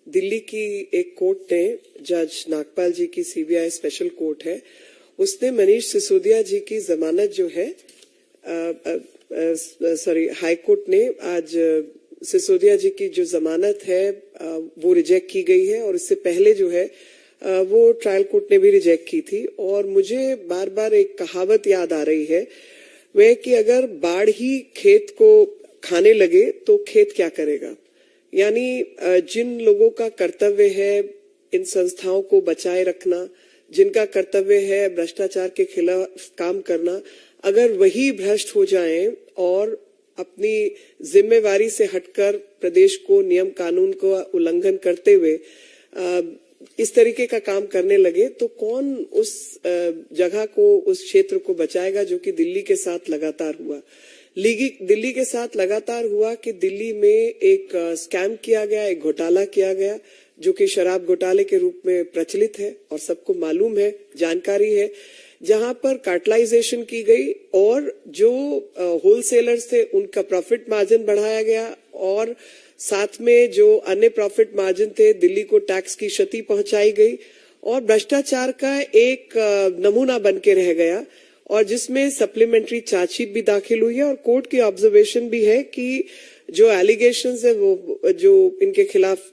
दिल्ली की एक कोर्ट ने, जज नागपाल जी की सीबीआई स्पेशल कोर्ट है, उसने मनीष सिसोदिया जी की जमानत जो है, हाई कोर्ट ने आज सिसोदिया जी की जो जमानत है वो रिजेक्ट की गई है, और इससे पहले जो है वो ट्रायल कोर्ट ने भी रिजेक्ट की थी। और मुझे बार बार एक कहावत याद आ रही है, वह कि अगर बाढ़ ही खेत को खाने लगे तो खेत क्या करेगा। यानी जिन लोगों का कर्तव्य है इन संस्थाओं को बचाए रखना, जिनका कर्तव्य है भ्रष्टाचार के खिलाफ काम करना, अगर वही भ्रष्ट हो जाएं और अपनी जिम्मेवारी से हटकर प्रदेश को नियम कानून को उल्लंघन करते हुए इस तरीके का काम करने लगे, तो कौन उस जगह को, उस क्षेत्र को बचाएगा, जो कि दिल्ली के साथ लगातार हुआ। दिल्ली के साथ लगातार हुआ कि दिल्ली में एक स्कैम किया गया, एक घोटाला किया गया, जो कि शराब घोटाले के रूप में प्रचलित है और सबको मालूम है, जानकारी है, जहां पर कार्टलाइजेशन की गई और जो होलसेलर्स थे उनका प्रॉफिट मार्जिन बढ़ाया गया, और साथ में जो अन्य प्रॉफिट मार्जिन थे दिल्ली को टैक्स की क्षति पहुंचाई गई, और भ्रष्टाचार का एक नमूना बन के रह गया, और जिसमें सप्लीमेंट्री चार्जशीट भी दाखिल हुई है। और कोर्ट की ऑब्जर्वेशन भी है कि जो एलिगेशंस है, वो जो इनके खिलाफ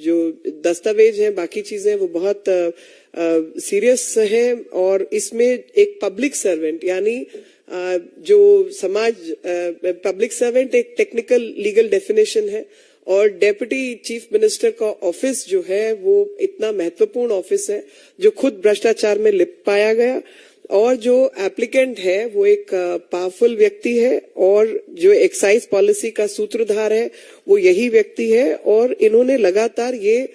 जो दस्तावेज हैं, बाकी चीजें, वो बहुत सीरियस है, और इसमें एक पब्लिक सर्वेंट, यानी जो समाज, पब्लिक सर्वेंट एक टेक्निकल लीगल डेफिनेशन है, और डेप्यूटी चीफ मिनिस्टर का ऑफिस जो है वो इतना महत्वपूर्ण ऑफिस है जो खुद भ्रष्टाचार में लिप्त पाया गया, और जो एप्लीकेंट है वो एक पावरफुल व्यक्ति है, और जो एक्साइज पॉलिसी का सूत्रधार है वो यही व्यक्ति है, और इन्होंने लगातार ये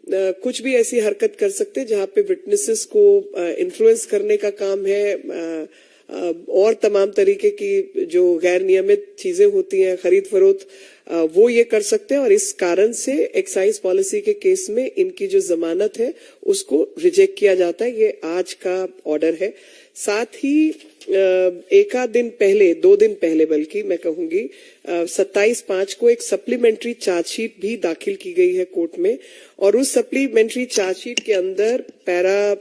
कुछ भी ऐसी हरकत कर सकते जहां पे विटनेसेस को इन्फ्लुएंस करने का काम है, और तमाम तरीके की जो गैर नियमित चीजें होती हैं, खरीद फरोख्त, वो ये कर सकते हैं, और इस कारण से एक्साइज पॉलिसी के केस में इनकी जो जमानत है उसको रिजेक्ट किया जाता है। ये आज का ऑर्डर है। साथ ही एक आध दिन पहले, 2 दिन पहले बल्कि मैं कहूंगी, 27/5 को एक सप्लीमेंट्री चार्जशीट भी दाखिल की गई है कोर्ट में, और उस सप्लीमेंट्री चार्जशीट के अंदर पैरा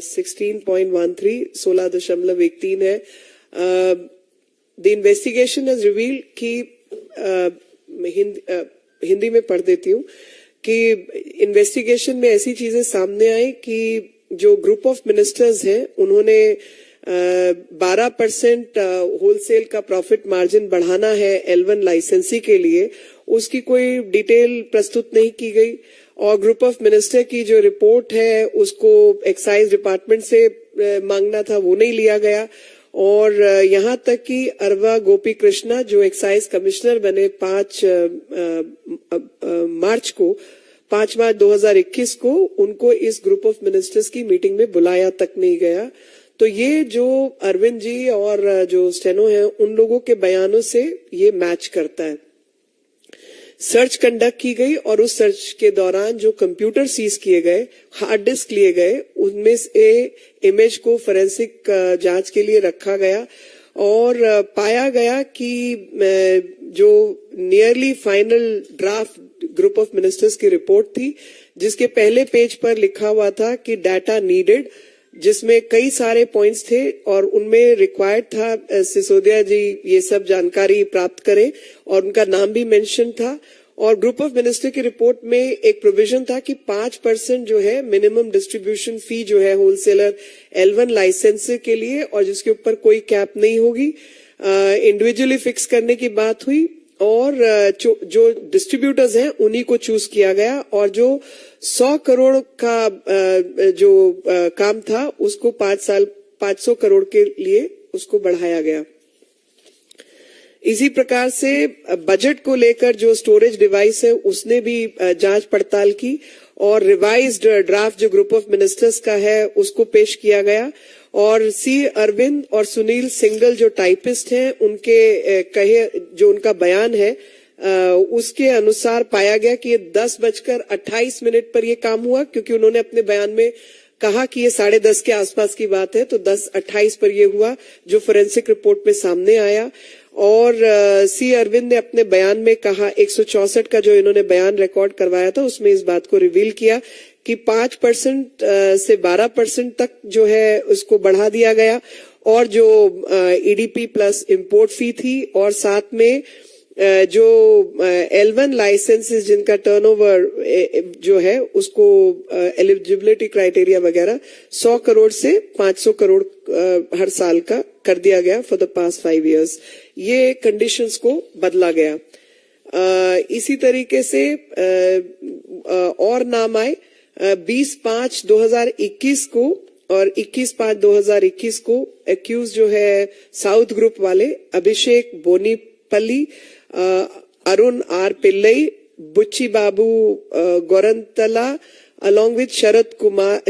16.13 16.13 है। द इन्वेस्टिगेशन हैज रिवील्ड कि हिंदी में पढ़ देती हूँ कि इन्वेस्टिगेशन में ऐसी चीजें सामने आई कि जो ग्रुप ऑफ मिनिस्टर्स हैं उन्होंने 12% होलसेल का प्रॉफिट मार्जिन बढ़ाना है L1 लाइसेंसी के लिए, उसकी कोई डिटेल प्रस्तुत नहीं की गई, और ग्रुप ऑफ मिनिस्टर की जो रिपोर्ट है उसको एक्साइज डिपार्टमेंट से मांगना था, वो नहीं लिया गया, और यहाँ तक कि अरवा गोपी कृष्णा जो एक्साइज कमिश्नर बने 5 मार्च 2021 को, उनको इस ग्रुप ऑफ मिनिस्टर्स की मीटिंग में बुलाया तक नहीं गया। तो ये जो अरविंद जी और जो स्टेनो है उन लोगों के बयानों से ये मैच करता है। सर्च कंडक्ट की गई, और उस सर्च के दौरान जो कंप्यूटर सीज किए गए, हार्ड डिस्क लिए गए, उनमें से इमेज को फोरेंसिक जांच के लिए रखा गया, और पाया गया कि जो nearly final draft group of ministers की रिपोर्ट थी, जिसके पहले पेज पर लिखा हुआ था कि डाटा नीडेड, जिसमें कई सारे पॉइंट्स थे, और उनमें रिक्वायर्ड था सिसोदिया जी ये सब जानकारी प्राप्त करें, और उनका नाम भी मेंशन था। और ग्रुप ऑफ मिनिस्टर की रिपोर्ट में एक प्रोविजन था कि 5% जो है मिनिमम डिस्ट्रीब्यूशन फी जो है होलसेलर L1 लाइसेंस के लिए, और जिसके ऊपर कोई कैप नहीं होगी, इंडिविजुअली फिक्स करने की बात हुई, और जो डिस्ट्रीब्यूटर्स हैं उन्हीं को चूज किया गया, और जो 100 करोड़ का जो काम था उसको 5 साल 500 करोड़ के लिए उसको बढ़ाया गया। इसी प्रकार से बजट को लेकर जो स्टोरेज डिवाइस है उसने भी जांच पड़ताल की, और रिवाइज्ड ड्राफ्ट जो ग्रुप ऑफ मिनिस्टर्स का है उसको पेश किया गया, और सी अरविंद और सुनील सिंगल जो टाइपिस्ट हैं उनके कहे जो उनका बयान है उसके अनुसार पाया गया कि ये 10:28 पर ये काम हुआ, क्योंकि उन्होंने अपने बयान में कहा कि ये 10:30 के आसपास की बात है, तो 10:28 पर ये हुआ जो फोरेंसिक रिपोर्ट में सामने आया। और सी अरविंद ने अपने बयान में कहा, 164 का जो इन्होंने बयान रिकॉर्ड करवाया था उसमें इस बात को रिवील किया कि 5% से 12% तक जो है उसको बढ़ा दिया गया, और जो ईडीपी प्लस इंपोर्ट फी थी, और साथ में जो L1 लाइसेंसेस जिनका टर्नओवर जो है उसको एलिजिबिलिटी क्राइटेरिया वगैरह 100 करोड़ से 500 करोड़ हर साल का कर दिया गया फॉर द पास्ट 5 इयर्स। ये कंडीशंस को बदला गया। इसी तरीके से और नाम आए 20/5/2021 को और 21/5/2021 को एक्यूज जो है साउथ ग्रुप वाले अभिषेक बोनीपल्ली, अरुण आर पिल्लई, बुच्ची बाबू गोरंतला अलॉन्ग विथ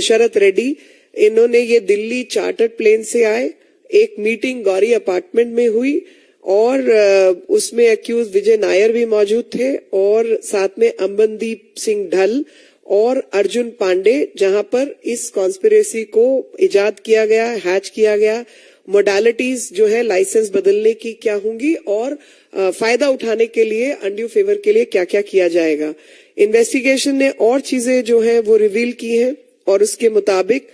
शरद रेड्डी, इन्होंने ये दिल्ली चार्टर्ड प्लेन से आए। एक मीटिंग गौरी अपार्टमेंट में हुई और उसमें एक्यूज विजय नायर भी मौजूद थे, और साथ में अमनदीप सिंह ढल और अर्जुन पांडे, जहां पर इस कॉन्स्पिरेसी को इजाद किया गया, हैच किया गया। मोडालिटीज जो है लाइसेंस बदलने की क्या होंगी और फायदा उठाने के लिए, अनड्यू फेवर के लिए क्या क्या किया जाएगा। इन्वेस्टिगेशन ने और चीजें जो है वो रिवील की हैं, और उसके मुताबिक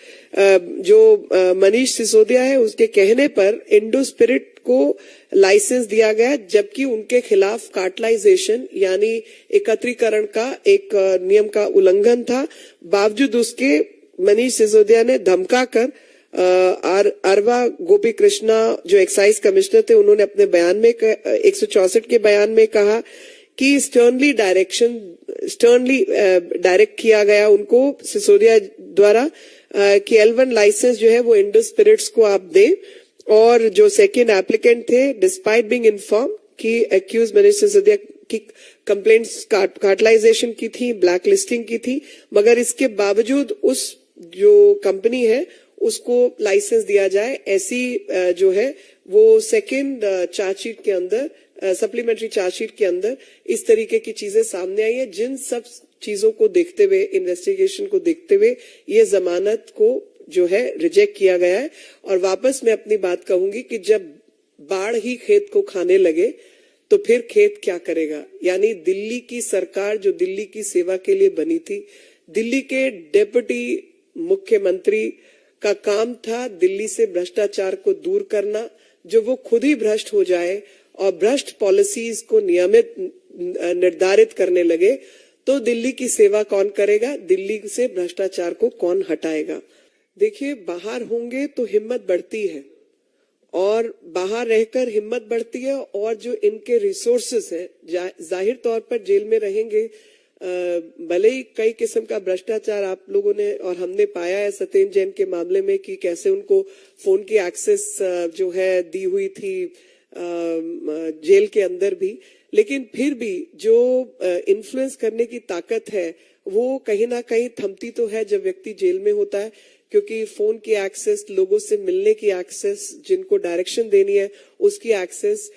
जो मनीष सिसोदिया है उसके कहने पर इंडो स्पिरिट को लाइसेंस दिया गया, जबकि उनके खिलाफ कार्टलाइजेशन यानी एकत्रीकरण का एक नियम का उल्लंघन था। बावजूद उसके मनीष सिसोदिया ने धमकाकर अरवा गोपी कृष्णा जो एक्साइज कमिश्नर थे, उन्होंने अपने बयान में 164 के बयान में कहा कि स्टर्नली डायरेक्ट किया गया उनको सिसोदिया द्वारा कि L1 लाइसेंस जो है वो इंडो स्पिरिट्स को आप दें, और जो सेकेंड एप्लीकेंट थे डिस्पाइट बीइंग इन्फॉर्म कि एक्यूज मनीष सिसोदिया की कंप्लेंट्स कार्टलाइजेशन की थी, ब्लैक लिस्टिंग की थी, मगर इसके बावजूद उस जो कंपनी है उसको लाइसेंस दिया जाए, ऐसी जो है वो सेकेंड चार्जशीट के अंदर, सप्लीमेंट्री चार्जशीट के अंदर इस तरीके की चीजें सामने आई है। जिन सब चीजों को देखते हुए, इन्वेस्टिगेशन को देखते हुए ये जमानत को जो है रिजेक्ट किया गया है। और वापस मैं अपनी बात कहूंगी कि जब बाढ़ ही खेत को खाने लगे तो फिर खेत क्या करेगा। यानी दिल्ली की सरकार जो दिल्ली की सेवा के लिए बनी थी, दिल्ली के डेप्यूटी मुख्यमंत्री का काम था दिल्ली से भ्रष्टाचार को दूर करना, जो वो खुद ही भ्रष्ट हो जाए और भ्रष्ट पॉलिसीज को नियमित निर्धारित करने लगे, तो दिल्ली की सेवा कौन करेगा, दिल्ली से भ्रष्टाचार को कौन हटाएगा। देखिए, बाहर होंगे तो हिम्मत बढ़ती है, और बाहर रहकर हिम्मत बढ़ती है, और जो इनके रिसोर्सेस हैं, जाहिर तौर पर जेल में रहेंगे, भले ही कई किस्म का भ्रष्टाचार आप लोगों ने और हमने पाया है सत्येंद्र जैन के मामले में कि कैसे उनको फोन की एक्सेस जो है दी हुई थी जेल के अंदर भी, लेकिन फिर भी जो इन्फ्लुएंस करने की ताकत है वो कहीं ना कहीं थमती तो है जब व्यक्ति जेल में होता है, क्योंकि फोन की एक्सेस, लोगों से मिलने की एक्सेस, जिनको डायरेक्शन देनी है उसकी एक्सेस,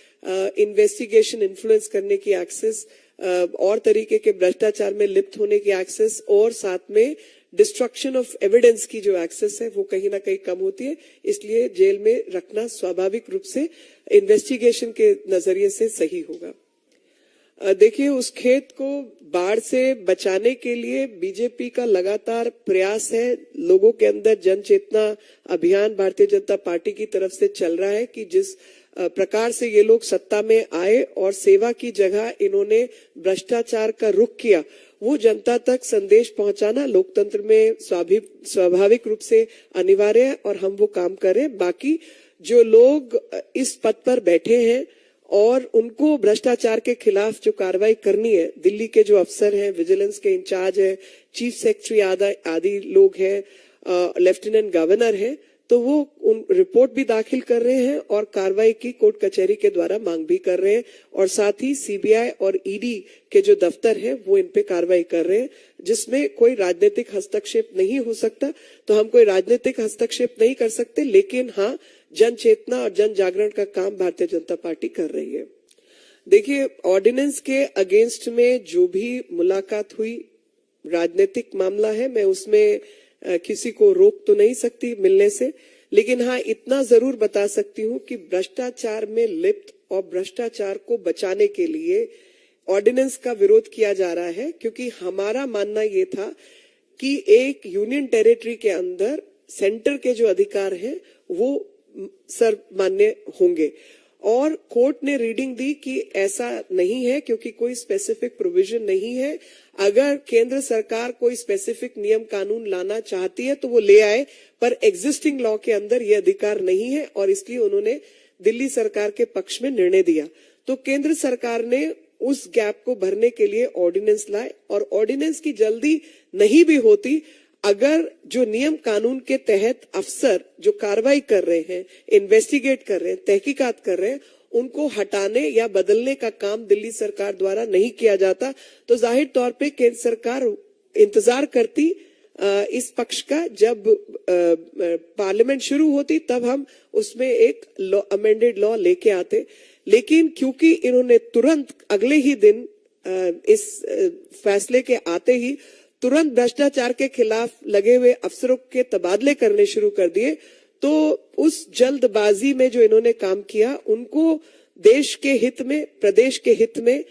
इन्वेस्टिगेशन इन्फ्लुएंस करने की एक्सेस, और तरीके के भ्रष्टाचार में लिप्त होने की एक्सेस, और साथ में डिस्ट्रक्शन ऑफ एविडेंस की जो एक्सेस है वो कहीं ना कहीं कम होती है। इसलिए जेल में रखना स्वाभाविक रूप से इन्वेस्टिगेशन के नजरिए से सही होगा। देखिए, उस खेत को बाढ़ से बचाने के लिए बीजेपी का लगातार प्रयास है। लोगों के अंदर जन चेतना अभियान भारतीय जनता पार्टी की तरफ से चल रहा है कि जिस प्रकार से ये लोग सत्ता में आए और सेवा की जगह इन्होंने भ्रष्टाचार का रुख किया, वो जनता तक संदेश पहुंचाना लोकतंत्र में स्वाभाविक रूप से अनिवार्य है, और हम वो काम करें। बाकी जो लोग इस पद पर बैठे हैं और उनको भ्रष्टाचार के खिलाफ जो कार्रवाई करनी है, दिल्ली के जो अफसर हैं, विजिलेंस के इंचार्ज है, चीफ सेक्रेटरी आदि लोग हैं, लेफ्टिनेंट गवर्नर है, तो वो उन रिपोर्ट भी दाखिल कर रहे हैं और कार्रवाई की कोर्ट कचहरी के द्वारा मांग भी कर रहे हैं, और साथ ही सीबीआई और ईडी के जो दफ्तर है वो इन पे कार्रवाई कर रहे हैं, जिसमें कोई राजनीतिक हस्तक्षेप नहीं हो सकता। तो हम कोई राजनीतिक हस्तक्षेप नहीं कर सकते, लेकिन हाँ, जन चेतना और जन जागरण का काम भारतीय जनता पार्टी कर रही है। देखिए, ऑर्डिनेंस के अगेंस्ट में जो भी मुलाकात हुई, राजनीतिक मामला है, मैं उसमें किसी को रोक तो नहीं सकती मिलने से, लेकिन हाँ, इतना जरूर बता सकती हूँ कि भ्रष्टाचार में लिप्त और भ्रष्टाचार को बचाने के लिए ऑर्डिनेंस का विरोध किया जा रहा है, क्योंकि हमारा मानना ये था कि एक यूनियन टेरिटरी के अंदर सेंटर के जो अधिकार हैं वो सर्वमान्य होंगे। और कोर्ट ने रीडिंग दी कि ऐसा नहीं है, क्योंकि कोई स्पेसिफिक प्रोविजन नहीं है। अगर केंद्र सरकार कोई स्पेसिफिक नियम कानून लाना चाहती है तो वो ले आए, पर एग्जिस्टिंग लॉ के अंदर ये अधिकार नहीं है, और इसलिए उन्होंने दिल्ली सरकार के पक्ष में निर्णय दिया। तो केंद्र सरकार ने उस गैप को भरने के लिए ऑर्डिनेंस लाए, और ऑर्डिनेंस की जल्दी नहीं भी होती अगर जो नियम कानून के तहत अफसर जो कार्रवाई कर रहे हैं, इन्वेस्टिगेट कर रहे हैं, तहकीकात कर रहे हैं, उनको हटाने या बदलने का काम दिल्ली सरकार द्वारा नहीं किया जाता, तो जाहिर तौर पे केंद्र सरकार इंतजार करती इस पक्ष का। जब पार्लियामेंट शुरू होती तब हम उसमें एक अमेंडेड लॉ लेके आते, लेकिन क्योंकि इन्होंने तुरंत अगले ही दिन इस फैसले के आते ही तुरंत भ्रष्टाचार के खिलाफ लगे हुए अफसरों के तबादले करने शुरू कर दिए, तो उस जल्दबाजी में जो इन्होंने काम किया उनको देश के हित में, प्रदेश के हित में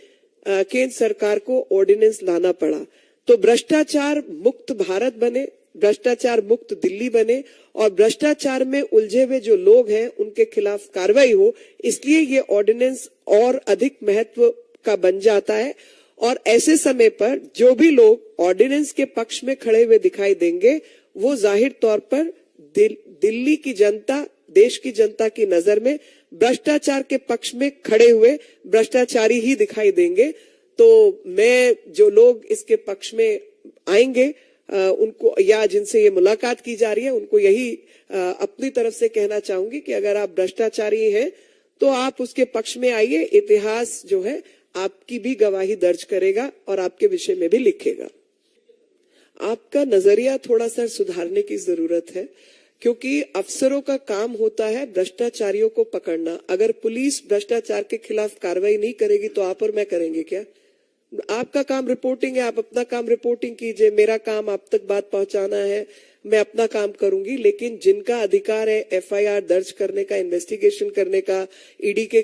केंद्र सरकार को ऑर्डिनेंस लाना पड़ा। तो भ्रष्टाचार मुक्त भारत बने, भ्रष्टाचार मुक्त दिल्ली बने, और भ्रष्टाचार में उलझे हुए जो लोग हैं उनके खिलाफ कार्रवाई हो, इसलिए ये ऑर्डिनेंस और अधिक महत्व का बन जाता है। और ऐसे समय पर जो भी लोग ऑर्डिनेंस के पक्ष में खड़े हुए दिखाई देंगे, वो जाहिर तौर पर दिल्ली की जनता, देश की जनता की नजर में भ्रष्टाचार के पक्ष में खड़े हुए भ्रष्टाचारी ही दिखाई देंगे। तो मैं जो लोग इसके पक्ष में आएंगे उनको, या जिनसे ये मुलाकात की जा रही है, उनको यही अपनी तरफ से कहना चाहूंगी कि अगर आप भ्रष्टाचारी हैं तो आप उसके पक्ष में आइए। इतिहास जो है आपकी भी गवाही दर्ज करेगा और आपके विषय में भी लिखेगा। आपका नजरिया थोड़ा सा सुधारने की जरूरत है, क्योंकि अफसरों का काम होता है भ्रष्टाचारियों को पकड़ना। अगर पुलिस भ्रष्टाचार के खिलाफ कार्रवाई नहीं करेगी तो आप और मैं करेंगे क्या? आपका काम रिपोर्टिंग है, आप अपना काम रिपोर्टिंग कीजिए, मेरा काम आप तक बात पहुंचाना है, मैं अपना काम करूंगी। लेकिन जिनका अधिकार है एफआईआर दर्ज करने का, इन्वेस्टिगेशन करने का, ईडी के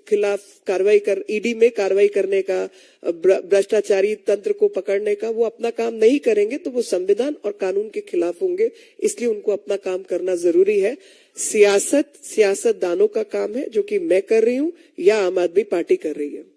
खिलाफ कार्रवाई ईडी में कार्रवाई करने का, भ्रष्टाचारी तंत्र को पकड़ने का, वो अपना काम नहीं करेंगे तो वो संविधान और कानून के खिलाफ होंगे। इसलिए उनको अपना काम करना जरूरी है। सियासतदानों का काम है, जो कि मैं कर रही हूँ या आम आदमी पार्टी कर रही है।